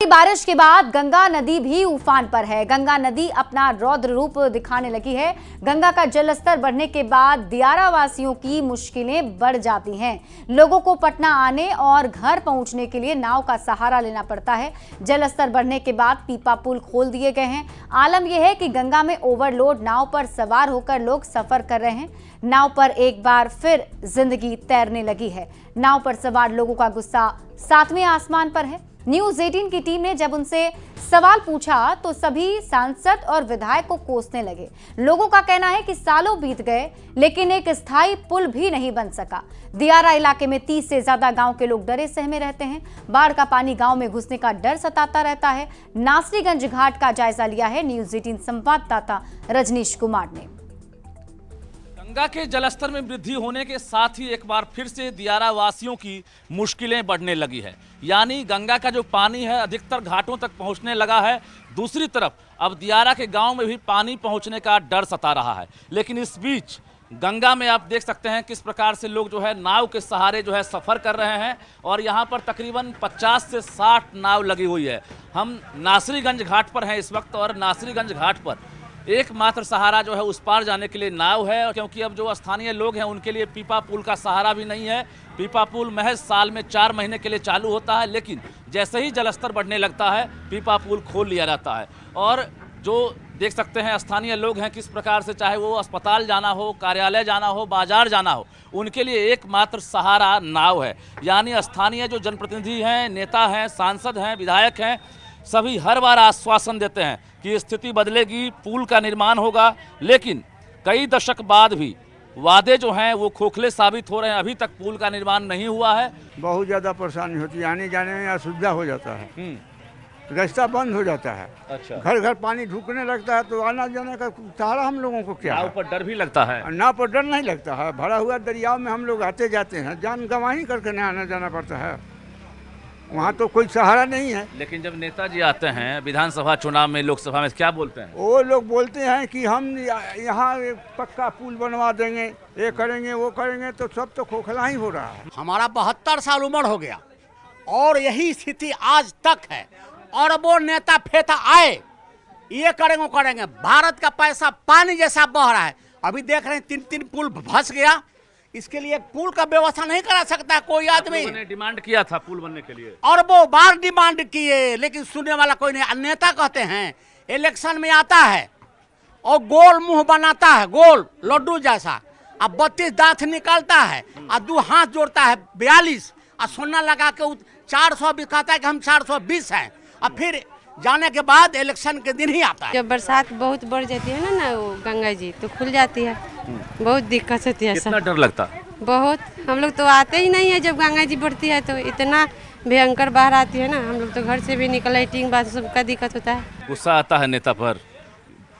बारिश के बाद गंगा नदी भी उफान पर है। गंगा नदी अपना रौद्र रूप दिखाने लगी है। गंगा का जलस्तर बढ़ने के बाद दियारा वासियों की मुश्किलें बढ़ जाती हैं। लोगों को पटना आने और घर पहुंचने के लिए नाव का सहारा लेना पड़ता है। जलस्तर बढ़ने के बाद पीपा पुल खोल दिए गए हैं। आलम यह है कि गंगा में ओवरलोड नाव पर सवार होकर लोग सफर कर रहे हैं। नाव पर एक बार फिर जिंदगी तैरने लगी है। नाव पर सवार लोगों का गुस्सा सातवें आसमान पर है। न्यूज 18 की टीम ने जब उनसे सवाल पूछा तो सभी सांसद और विधायक को कोसने लगे। लोगों का कहना है कि सालों बीत गए लेकिन एक स्थायी पुल भी नहीं बन सका। दियारा इलाके में 30 से ज्यादा गांव के लोग डरे सहमे रहते हैं। बाढ़ का पानी गांव में घुसने का डर सताता रहता है। नासरीगंज घाट का जायजा लिया है न्यूज 18 संवाददाता रजनीश कुमार ने। गंगा के जलस्तर में वृद्धि होने के साथ ही एक बार फिर से दियारा वासियों की मुश्किलें बढ़ने लगी है। यानी गंगा का जो पानी है अधिकतर घाटों तक पहुंचने लगा है। दूसरी तरफ अब दियारा के गांव में भी पानी पहुंचने का डर सता रहा है। लेकिन इस बीच गंगा में आप देख सकते हैं किस प्रकार से लोग जो है नाव के सहारे जो है सफ़र कर रहे हैं और यहाँ पर तकरीबन 50 से 60 नाव लगी हुई है। हम नासरीगंज घाट पर हैं इस वक्त और नासरीगंज घाट पर एकमात्र सहारा जो है उस पार जाने के लिए नाव है, क्योंकि अब जो स्थानीय लोग हैं उनके लिए पीपा पुल का सहारा भी नहीं है। पीपा पुल महज साल में 4 महीने के लिए चालू होता है, लेकिन जैसे ही जलस्तर बढ़ने लगता है पीपा पुल खोल लिया जाता है। और जो देख सकते हैं स्थानीय लोग हैं किस प्रकार से, चाहे वो अस्पताल जाना हो, कार्यालय जाना हो, बाजार जाना हो, उनके लिए एकमात्र सहारा नाव है। यानी स्थानीय जो जनप्रतिनिधि हैं, नेता हैं, सांसद हैं, विधायक हैं, सभी हर बार आश्वासन देते हैं कि स्थिति बदलेगी, पुल का निर्माण होगा, लेकिन कई दशक बाद भी वादे जो हैं वो खोखले साबित हो रहे हैं। अभी तक पुल का निर्माण नहीं हुआ है। बहुत ज़्यादा परेशानी होती है, आने जाने में असुविधा हो जाता है, रास्ता बंद हो जाता है। अच्छा। घर घर पानी ढुकने लगता है तो आना जाने का सहारा हम लोगों को क्या है? नाव पर डर भी लगता है। नाव पर डर नहीं लगता है, भरा हुआ दरियाव में हम लोग आते जाते हैं, जान गंवाही करके नहीं आना जाना पड़ता है। वहाँ तो कोई सहारा नहीं है। लेकिन जब नेताजी आते हैं विधानसभा चुनाव में, लोकसभा में, क्या बोलते हैं? वो लोग बोलते हैं कि हम यहाँ पक्का पुल बनवा देंगे, ये करेंगे, वो करेंगे, तो सब तो खोखला ही हो रहा है। हमारा 72 साल उम्र हो गया और यही स्थिति आज तक है। और वो नेता फेता आए, ये करेंगे वो करेंगे। भारत का पैसा पानी जैसा बह रहा है। अभी देख रहे हैं 3-3 पुल धंस गया। इसके लिए एक पुल का व्यवस्था नहीं करा सकता कोई आदमी। ने डिमांड किया था पुल बनने के लिए, और वो बार डिमांड किए, लेकिन सुनने वाला कोई नहीं। नेता कहते हैं इलेक्शन में आता है और गोल मुंह बनाता है, गोल लड्डू जैसा, अब 32 दांत निकालता है और 2 हाथ जोड़ता है 42 और सोना लगा के 420 कहता है कि हम 420 हैं। और फिर जाने के बाद इलेक्शन के दिन ही आता है। जब बरसात बहुत बढ़ जाती है ना वो गंगा जी, तो खुल जाती है, बहुत दिक्कत होती है। कितना डर लगता? बहुत। हम लोग तो आते ही नहीं है जब गंगा जी बढ़ती है, तो इतना भयंकर बाढ़ आती है ना, हम लोग तो घर से भी निकल, लाइटिंग बात सबका दिक्कत होता है। गुस्सा आता है नेता पर,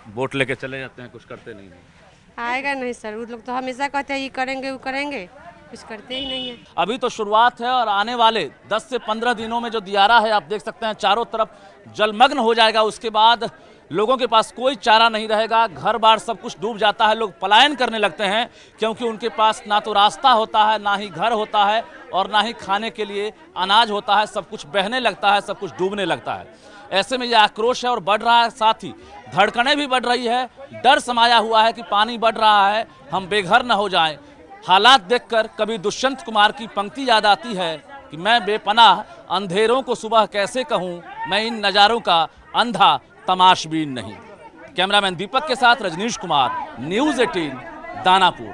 वोट लेके चले जाते हैं, कुछ करते नहीं है। आएगा नहीं सर, वो लोग तो हमेशा कहते हैं ये करेंगे वो करेंगे, कुछ करते ही नहीं है। अभी तो शुरुआत है और आने वाले 10 से 15 दिनों में जो दियारा है आप देख सकते हैं चारों तरफ जलमग्न हो जाएगा। उसके बाद लोगों के पास कोई चारा नहीं रहेगा, घर बार सब कुछ डूब जाता है, लोग पलायन करने लगते हैं, क्योंकि उनके पास ना तो रास्ता होता है, ना ही घर होता है और ना ही खाने के लिए अनाज होता है। सब कुछ बहने लगता है, सब कुछ डूबने लगता है। ऐसे में यह आक्रोश है और बढ़ रहा है, साथ ही धड़कनें भी बढ़ रही है। डर समाया हुआ है कि पानी बढ़ रहा है, हम बेघर न हो जाएं। हालात देखकर कभी दुष्यंत कुमार की पंक्ति याद आती है कि मैं बेपनाह अंधेरों को सुबह कैसे कहूँ, मैं इन नज़ारों का अंधा तमाशबीन नहीं। कैमरामैन दीपक के साथ रजनीश कुमार, न्यूज़ 18 दानापुर।